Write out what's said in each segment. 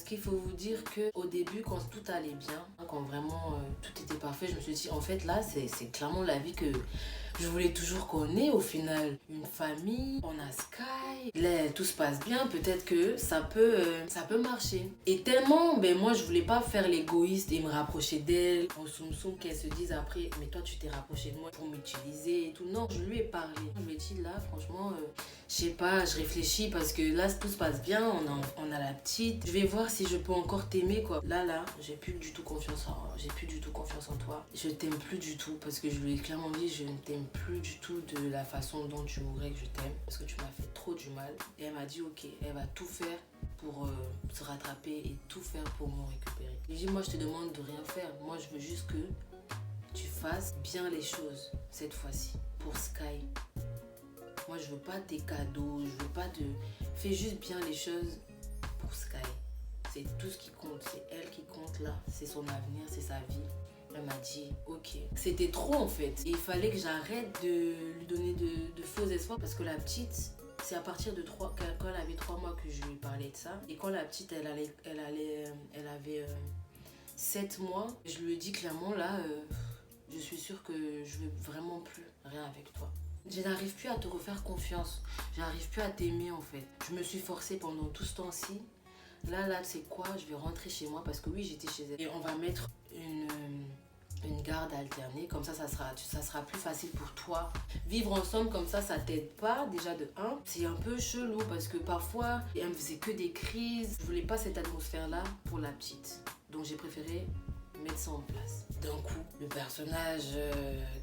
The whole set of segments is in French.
qu'il faut vous dire qu'au début, quand tout allait bien, quand vraiment tout était parfait, je me suis dit, en fait, là, c'est clairement la vie que je voulais toujours qu'on ait au final. Une famille, on a Sky, là, tout se passe bien, peut-être que ça peut marcher. Et tellement, moi, je voulais pas faire l'égoïste et me rapprocher d'elle, en soum-soum, qu'elle se dise après, mais toi, tu t'es rapproché de moi pour m'utiliser et tout. Non, je lui ai parlé. Je lui ai dit, là, franchement, je sais pas, je réfléchis parce que là, tout se passe bien, on a la petite. Je vais voir si je peux encore t'aimer, quoi. Là, j'ai plus du tout confiance en toi. Je t'aime plus du tout parce que je lui ai clairement dit, je ne t'aime plus du tout de la façon dont tu voudrais que je t'aime parce que tu m'as fait trop du mal. Et elle m'a dit, ok, elle va tout faire pour se rattraper et tout faire pour me récupérer. Je lui ai dit, moi, je te demande de rien faire. Moi, je veux juste que tu fasses bien les choses cette fois-ci pour Sky. Moi, je veux pas tes cadeaux, je veux pas de... Fais juste bien les choses pour Sky. C'est tout ce qui compte, c'est elle qui compte là, c'est son avenir, c'est sa vie. Elle m'a dit, ok. C'était trop en fait. Et il fallait que j'arrête de lui donner de faux espoirs parce que la petite, c'est à partir de quand elle avait 3 mois que je lui parlais de ça. Et quand la petite, elle avait 7 mois, je lui ai dit clairement là, je suis sûre que je veux vraiment plus rien avec toi. Je n'arrive plus à te refaire confiance. Je n'arrive plus à t'aimer en fait. Je me suis forcée pendant tout ce temps-ci. Là, tu sais quoi, je vais rentrer chez moi parce que oui, j'étais chez elle. Et on va mettre une garde alternée. Comme ça sera plus facile pour toi. Vivre ensemble comme ça t'aide pas. Déjà de 1, c'est un peu chelou parce que parfois, elle me faisait que des crises. Je voulais pas cette atmosphère-là pour la petite. Donc j'ai préféré mettre ça en place. D'un coup, le personnage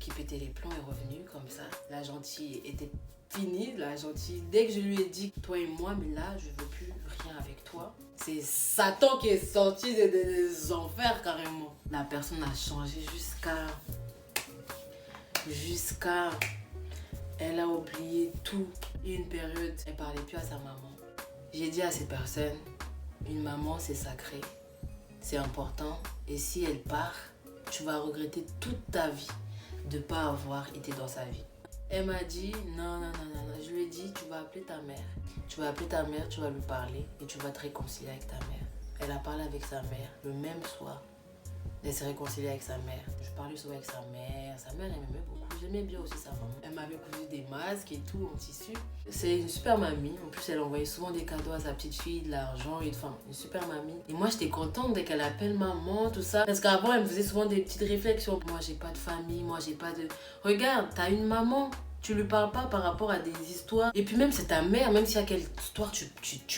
qui pétait les plombs est revenu comme ça. La gentille était finie, la gentille. Dès que je lui ai dit, toi et moi, mais là, je veux plus rien avec toi. C'est Satan qui est sorti des enfers carrément. La personne a changé jusqu'à... Elle a oublié tout. Une période, elle parlait plus à sa maman. J'ai dit à ces personnes, une maman c'est sacré. C'est important et si elle part, tu vas regretter toute ta vie de ne pas avoir été dans sa vie. Elle m'a dit non. Je lui ai dit tu vas appeler ta mère. Tu vas appeler ta mère, tu vas lui parler et tu vas te réconcilier avec ta mère. Elle a parlé avec sa mère le même soir. Elle s'est réconciliée avec sa mère. Je parlais souvent avec sa mère. Sa mère, elle m'aimait beaucoup. J'aimais bien aussi sa maman. Elle m'avait cousu des masques et tout en tissu. C'est une super mamie. En plus, elle envoyait souvent des cadeaux à sa petite fille, de l'argent. Enfin, une super mamie. Et moi, j'étais contente dès qu'elle appelle maman, tout ça. Parce qu'avant, elle me faisait souvent des petites réflexions. Moi, j'ai pas de famille. Moi, j'ai pas de... Regarde, t'as une maman. Tu lui parles pas par rapport à des histoires. Et puis même, c'est ta mère. Même s'il y a quelle histoire, tu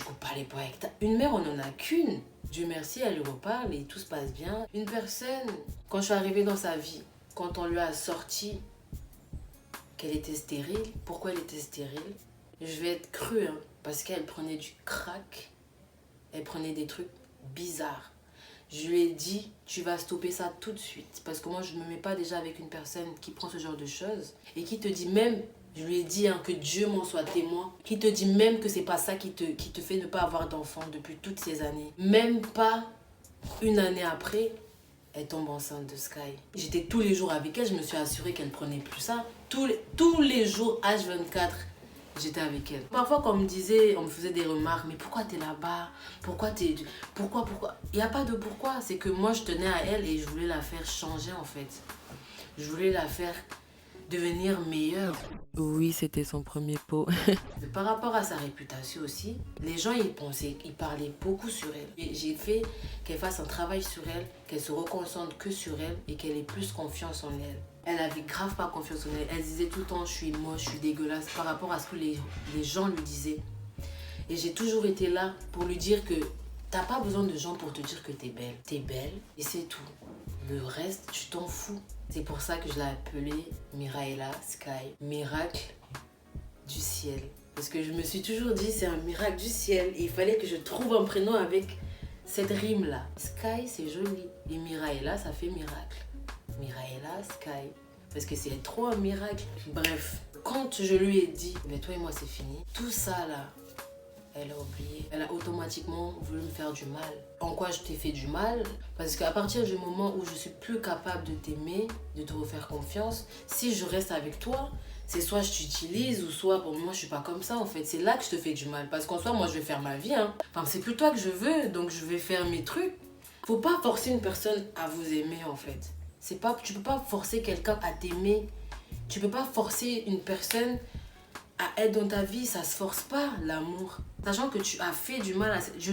coupes pas les poings avec ta... Une mère, on en a qu'une. Dieu merci, elle lui reparle et tout se passe bien. Une personne, quand je suis arrivée dans sa vie, quand on lui a sorti qu'elle était stérile, pourquoi elle était stérile? Je vais être crue, parce qu'elle prenait du crack, elle prenait des trucs bizarres. Je lui ai dit, tu vas stopper ça tout de suite. Parce que moi, je ne me mets pas déjà avec une personne qui prend ce genre de choses et qui te dit même... Je lui ai dit que Dieu m'en soit témoin, qui te dit même que c'est pas ça qui te fait ne pas avoir d'enfant depuis toutes ces années. Même pas une année après, elle tombe enceinte de Sky. J'étais tous les jours avec elle, je me suis assurée qu'elle prenait plus ça. Tous les jours, H24, j'étais avec elle. Parfois, quand on me faisait des remarques, mais pourquoi t'es là-bas? Pourquoi? Il n'y a pas de pourquoi, c'est que moi je tenais à elle et je voulais la faire changer en fait. Je voulais la faire devenir meilleure. Oui, c'était son premier pot. Par rapport à sa réputation aussi, les gens ils parlaient beaucoup sur elle. J'ai fait qu'elle fasse un travail sur elle, qu'elle se reconcentre que sur elle et qu'elle ait plus confiance en elle. Elle avait grave pas confiance en elle. Elle disait tout le temps je suis moche, je suis dégueulasse par rapport à ce que les gens lui disaient. Et j'ai toujours été là pour lui dire que t'as pas besoin de gens pour te dire que t'es belle. T'es belle et c'est tout. Le reste, tu t'en fous. C'est pour ça que je l'ai appelée Miraela Sky. Miracle du ciel. Parce que je me suis toujours dit, c'est un miracle du ciel. Et il fallait que je trouve un prénom avec cette rime-là. Sky, c'est joli. Et Miraela, ça fait miracle. Miraela Sky. Parce que c'est trop un miracle. Bref, quand je lui ai dit, mais toi et moi, c'est fini. Tout ça, là, elle a oublié. Elle a automatiquement voulu me faire du mal. En quoi je t'ai fait du mal? Parce qu'à partir du moment où je suis plus capable de t'aimer, de te refaire confiance, si je reste avec toi, c'est soit je t'utilise ou soit pour moi je suis pas comme ça en fait. C'est là que je te fais du mal. Parce qu'en soi, moi je vais faire ma vie. Hein. Enfin, c'est plus toi que je veux, donc je vais faire mes trucs. Faut pas forcer une personne à vous aimer en fait. Tu peux pas forcer quelqu'un à t'aimer. Tu peux pas forcer une personne à être dans ta vie. Ça se force pas, l'amour. Sachant que tu as fait du mal à... Je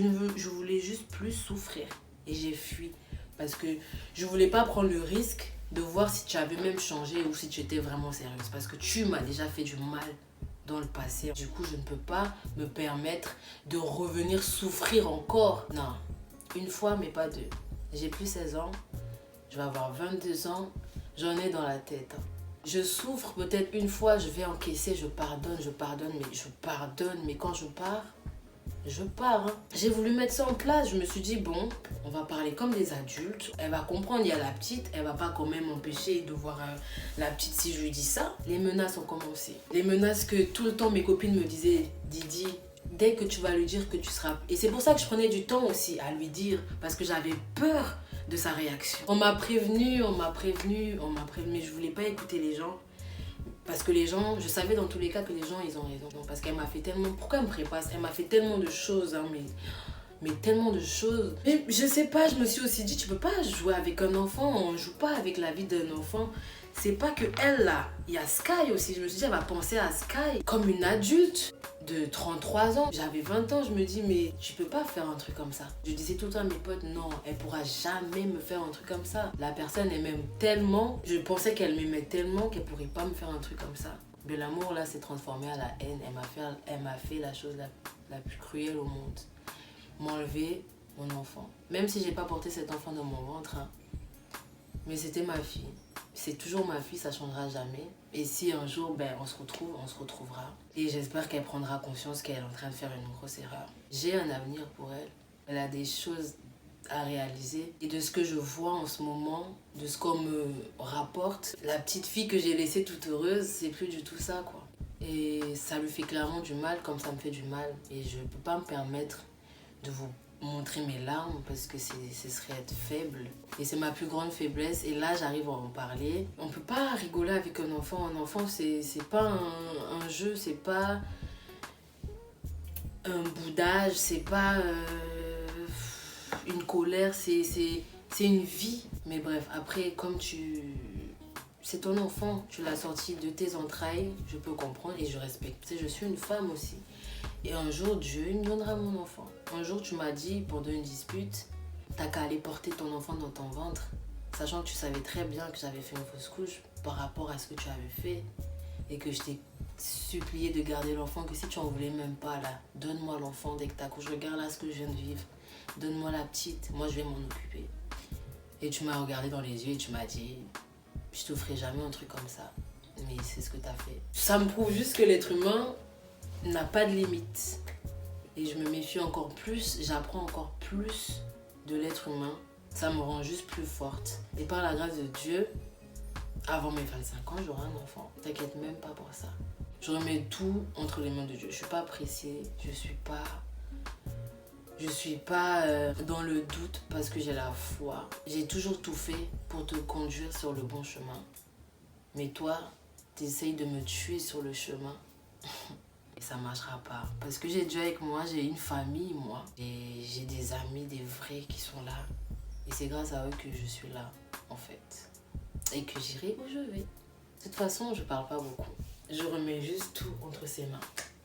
voulais juste plus souffrir. Et j'ai fui. Parce que je voulais pas prendre le risque de voir si tu avais même changé ou si tu étais vraiment sérieuse. Parce que tu m'as déjà fait du mal dans le passé. Du coup, je ne peux pas me permettre de revenir souffrir encore. Non, une fois, mais pas deux. J'ai plus 16 ans, je vais avoir 22 ans, j'en ai dans la tête. Je souffre peut-être une fois, je vais encaisser, je pardonne, mais quand je pars, je pars. Hein. J'ai voulu mettre ça en place, je me suis dit, bon, on va parler comme des adultes. Elle va comprendre, il y a la petite, elle va pas quand même m'empêcher de voir la petite si je lui dis ça. Les menaces ont commencé. Les menaces que tout le temps mes copines me disaient, Didi, dès que tu vas lui dire que tu seras... Et c'est pour ça que je prenais du temps aussi à lui dire, parce que j'avais peur de sa réaction. On m'a prévenu, mais je voulais pas écouter les gens. Parce que les gens, je savais dans tous les cas que les gens, ils ont raison. Parce qu'elle m'a fait tellement... Pourquoi elle me prépasse? Elle m'a fait tellement de choses, hein, mais tellement de choses. Mais je sais pas, je me suis aussi dit, tu peux pas jouer avec un enfant, on joue pas avec la vie d'un enfant. C'est pas que elle là, il y a Sky aussi. Je me suis dit, elle va penser à Sky comme une adulte de 33 ans. J'avais 20 ans, je me dis, mais tu peux pas faire un truc comme ça. Je disais tout le temps à mes potes, non, elle pourra jamais me faire un truc comme ça. La personne, elle m'aime tellement, je pensais qu'elle m'aimait tellement qu'elle pourrait pas me faire un truc comme ça. Mais l'amour là s'est transformé à la haine. Elle m'a fait la chose la plus cruelle au monde. M'enlever mon enfant. Même si j'ai pas porté cet enfant dans mon ventre, hein, mais c'était ma fille. C'est toujours ma fille, ça changera jamais. Et si un jour, on se retrouve, on se retrouvera. Et j'espère qu'elle prendra conscience qu'elle est en train de faire une grosse erreur. J'ai un avenir pour elle. Elle a des choses à réaliser. Et de ce que je vois en ce moment, de ce qu'on me rapporte, la petite fille que j'ai laissée toute heureuse, c'est plus du tout ça, quoi. Et ça lui fait clairement du mal, comme ça me fait du mal. Et je peux pas me permettre de vous montrer mes larmes parce que ce serait être faible et c'est ma plus grande faiblesse et là j'arrive à en parler. On peut pas rigoler avec un enfant. Un enfant c'est pas un jeu, c'est pas un boudage, c'est pas une colère, c'est une vie. Mais bref, après comme c'est ton enfant, tu l'as sorti de tes entrailles, je peux comprendre et je respecte. Tu sais, je suis une femme aussi. Et un jour, Dieu, il me donnera mon enfant. Un jour, tu m'as dit, pendant une dispute, t'as qu'à aller porter ton enfant dans ton ventre. Sachant que tu savais très bien que j'avais fait une fausse couche par rapport à ce que tu avais fait. Et que je t'ai supplié de garder l'enfant, que si tu en voulais même pas, là, donne-moi l'enfant dès que t'accouches. Regarde là ce que je viens de vivre. Donne-moi la petite, moi je vais m'en occuper. Et tu m'as regardé dans les yeux et tu m'as dit, je te ferai jamais un truc comme ça. Mais c'est ce que t'as fait. Ça me prouve juste que l'être humain n'a pas de limite. Et je me méfie encore plus, j'apprends encore plus de l'être humain. Ça me rend juste plus forte. Et par la grâce de Dieu, avant mes 25 ans, j'aurai un enfant. T'inquiète même pas pour ça. Je remets tout entre les mains de Dieu. Je suis pas pressée, je suis pas dans le doute parce que j'ai la foi. J'ai toujours tout fait pour te conduire sur le bon chemin. Mais toi, t'essayes de me tuer sur le chemin. Et ça marchera pas. Parce que j'ai Dieu avec moi, j'ai une famille, moi. Et j'ai des amis, des vrais qui sont là. Et c'est grâce à eux que je suis là, en fait. Et que j'irai où je vais. De toute façon, je parle pas beaucoup. Je remets juste tout entre ses mains.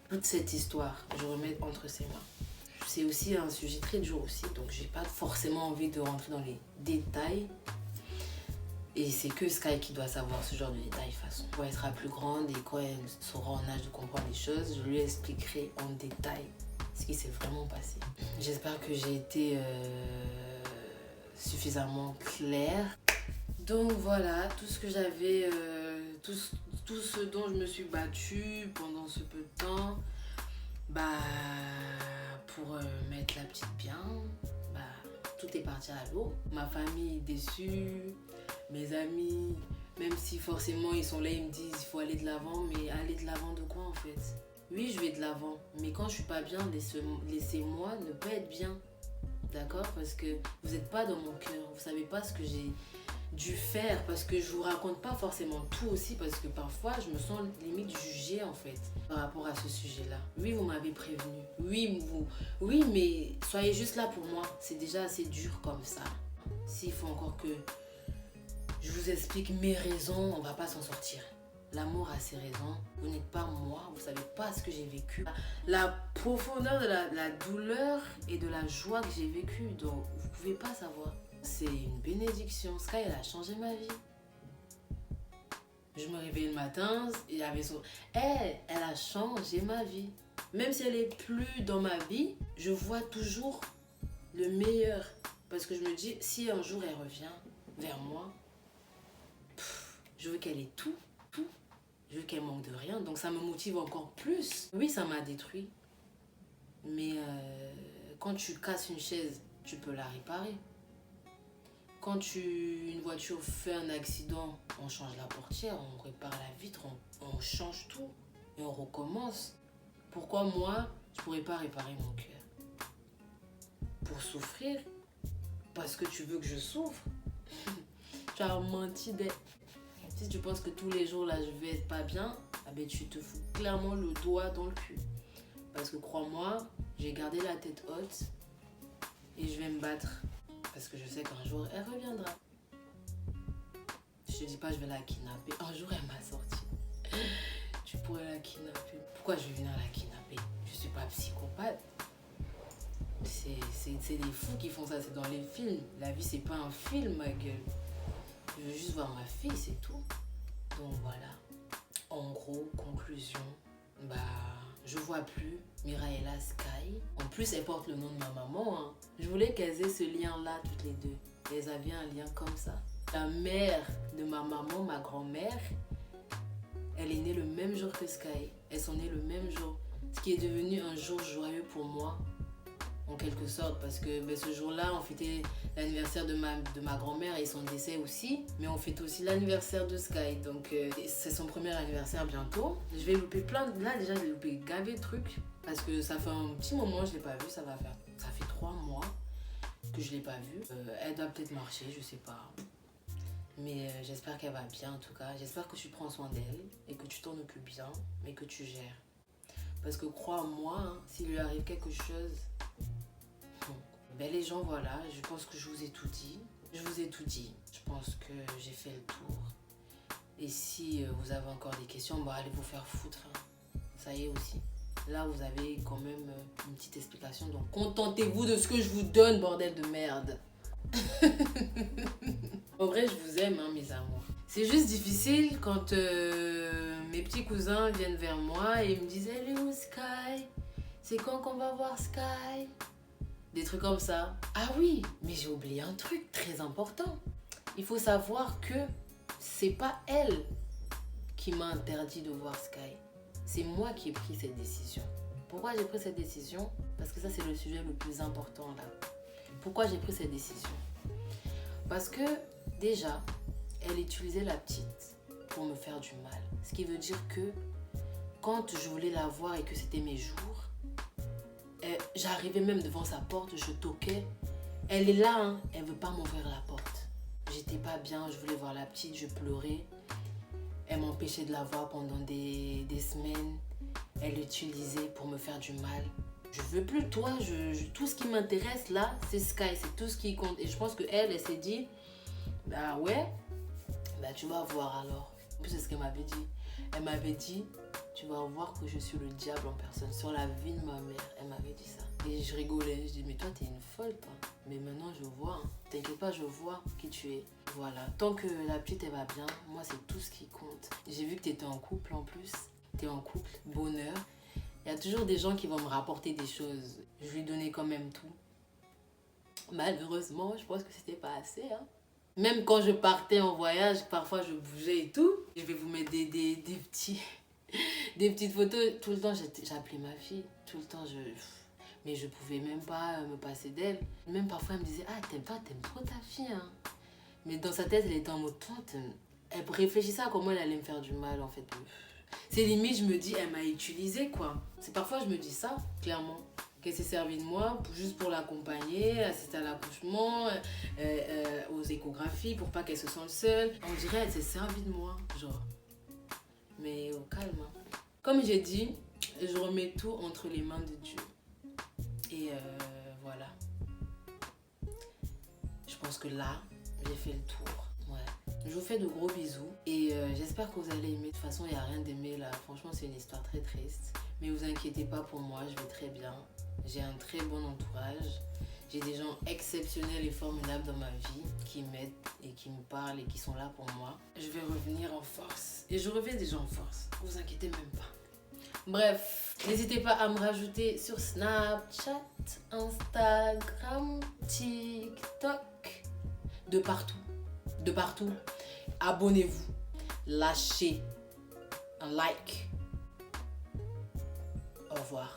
Toute cette histoire, je remets entre ses mains. C'est aussi un sujet très dur aussi, donc j'ai pas forcément envie de rentrer dans les détails. Et c'est que Sky qui doit savoir ce genre de détails de toute façon. Quand elle sera plus grande et quand elle sera en âge de comprendre les choses, je lui expliquerai en détail ce qui s'est vraiment passé. J'espère que j'ai été suffisamment claire. Donc voilà, tout ce que j'avais, tout ce dont je me suis battue pendant ce peu de temps, pour mettre la petite bien, tout est parti à l'eau. Ma famille déçue, mes amis, même si forcément ils sont là, ils me disent il faut aller de l'avant, mais aller de l'avant de quoi en fait? Oui, je vais de l'avant, mais quand je suis pas bien, laissez-moi ne pas être bien. d'accord? Parce que vous n'êtes pas dans mon cœur, vous savez pas ce que j'ai dû faire, parce que je vous raconte pas forcément tout aussi, parce que parfois je me sens limite jugée en fait par rapport à ce sujet-là. Oui, vous m'avez prévenu, oui, mais soyez juste là pour moi, c'est déjà assez dur comme ça. S'il faut encore que je vous explique mes raisons, on va pas s'en sortir. L'amour a ses raisons, vous n'êtes pas moi, vous savez pas ce que j'ai vécu. La profondeur de la douleur et de la joie que j'ai vécue, donc vous pouvez pas savoir. C'est une bénédiction. Sky, elle a changé ma vie. Je me réveillais le matin, il y avait son... Elle a changé ma vie. Même si elle est plus dans ma vie, je vois toujours le meilleur. Parce que je me dis, si un jour elle revient vers moi, je veux qu'elle ait tout. Je veux qu'elle manque de rien. Donc ça me motive encore plus. Oui, ça m'a détruit. Mais quand tu casses une chaise, tu peux la réparer. Quand une voiture fait un accident, on change la portière, on répare la vitre, on change tout et on recommence. Pourquoi moi, je ne pourrais pas réparer mon cœur? Pour souffrir? Parce que tu veux que je souffre? Tu as menti d'être. Si tu penses que tous les jours là je vais être pas bien, ah ben, tu te fous clairement le doigt dans le cul. Parce que crois-moi, j'ai gardé la tête haute et je vais me battre. Parce que je sais qu'un jour, elle reviendra. Je te dis pas, je vais la kidnapper. Un jour, elle m'a sorti. Tu pourrais la kidnapper. Pourquoi je vais venir la kidnapper? Je suis pas psychopathe. C'est des fous qui font ça, c'est dans les films. La vie, c'est pas un film, ma gueule. Je veux juste voir ma fille, c'est tout. Donc voilà. En gros, conclusion. Je vois plus Miraela Sky. En plus, elle porte le nom de ma maman. Hein. Je voulais qu'elles aient ce lien-là, toutes les deux. Elles avaient un lien comme ça. La mère de ma maman, ma grand-mère, elle est née le même jour que Sky. Elles sont nées le même jour. Ce qui est devenu un jour joyeux pour moi, en quelque sorte. Parce que ce jour-là, on fêtait l'anniversaire de ma grand-mère et son décès aussi. Mais on fête aussi l'anniversaire de Sky. Donc, c'est son premier anniversaire bientôt. Je vais louper plein de... Là, déjà, j'ai loupé gavé de trucs. Parce que ça fait un petit moment que je ne l'ai pas vue. Ça fait 3 mois que je ne l'ai pas vue. Elle doit peut-être marcher, je sais pas. Mais j'espère qu'elle va bien en tout cas. J'espère que tu prends soin d'elle et que tu t'en occupes bien, mais que tu gères. Parce que crois-moi, hein, s'il lui arrive quelque chose... les gens, voilà, je pense que je vous ai tout dit. Je vous ai tout dit. Je pense que j'ai fait le tour. Et si vous avez encore des questions, allez vous faire foutre. Hein. Ça y est aussi. Là, vous avez quand même une petite explication. Donc, contentez-vous de ce que je vous donne, bordel de merde. En vrai, je vous aime, hein, mes amours. C'est juste difficile quand mes petits cousins viennent vers moi et me disent « Elle est où Sky? C'est quand qu'on va voir Sky ?» Des trucs comme ça. Ah oui, mais j'ai oublié un truc très important. Il faut savoir que c'est pas elle qui m'a interdit de voir Sky. C'est moi qui ai pris cette décision. Pourquoi j'ai pris cette décision? Parce que ça, c'est le sujet le plus important là. Pourquoi j'ai pris cette décision? Parce que déjà, elle utilisait la petite pour me faire du mal. Ce qui veut dire que quand je voulais la voir et que c'était mes jours, j'arrivais même devant sa porte, je toquais. Elle est là, hein, elle veut pas m'ouvrir la porte. J'étais pas bien, je voulais voir la petite, je pleurais. Elle m'empêchait de la voir pendant des semaines. Elle l'utilisait pour me faire du mal. Je veux plus toi, tout ce qui m'intéresse là, c'est Sky, c'est tout ce qui compte. Et je pense qu'elle s'est dit, ouais, tu vas voir alors. En plus, c'est ce qu'elle m'avait dit. Elle m'avait dit, tu vas voir que je suis le diable en personne. Sur la vie de ma mère, elle m'avait dit ça. Et je rigolais, je dis, mais toi, t'es une folle, toi. Mais maintenant, je vois. Hein. T'inquiète pas, je vois qui tu es. Voilà. Tant que la petite, elle va bien, moi, c'est tout ce qui compte. J'ai vu que t'étais en couple en plus. T'es en couple, bonheur. Il y a toujours des gens qui vont me rapporter des choses. Je lui donnais quand même tout. Malheureusement, je pense que c'était pas assez. Hein. Même quand je partais en voyage, parfois je bougeais et tout. Je vais vous mettre des petites photos. Tout le temps, j'appelais ma fille. Tout le temps, mais je pouvais même pas me passer d'elle. Même parfois, elle me disait, t'aimes trop ta fille. Hein. Mais dans sa tête, elle était en mode, elle réfléchissait à comment elle allait me faire du mal, en fait. C'est limite, je me dis, elle m'a utilisée, quoi. C'est parfois, je me dis ça, clairement. qu'elle s'est servie de moi juste pour l'accompagner, assister à l'accouchement, aux échographies pour pas qu'elle se sente seule. On dirait qu'elle s'est servie de moi, genre. Mais au calme. Hein. Comme j'ai dit, je remets tout entre les mains de Dieu. Et voilà. Je pense que là, j'ai fait le tour. Ouais. Je vous fais de gros bisous et j'espère que vous allez aimer. De toute façon, il n'y a rien d'aimer là. Franchement, c'est une histoire très triste. Mais vous inquiétez pas pour moi, je vais très bien. J'ai un très bon entourage. J'ai des gens exceptionnels et formidables dans ma vie qui m'aident et qui me parlent et qui sont là pour moi. Je vais revenir en force. Et je reviens déjà en force. Vous inquiétez même pas. Bref, n'hésitez pas à me rajouter sur Snapchat, Instagram, TikTok, de partout. De partout. Abonnez-vous. Lâchez un like. Au revoir.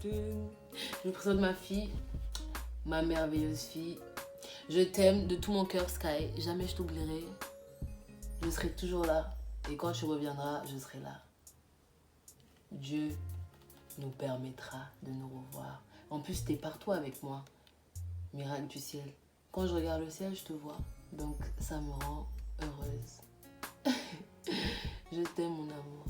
Je vous présente ma fille, ma merveilleuse fille. Je t'aime de tout mon cœur, Sky. Jamais je t'oublierai. Je serai toujours là. Et quand tu reviendras, je serai là. Dieu nous permettra de nous revoir. En plus, t'es partout avec moi. Miracle du ciel. Quand je regarde le ciel, je te vois. Donc, ça me rend heureuse. Je t'aime, mon amour.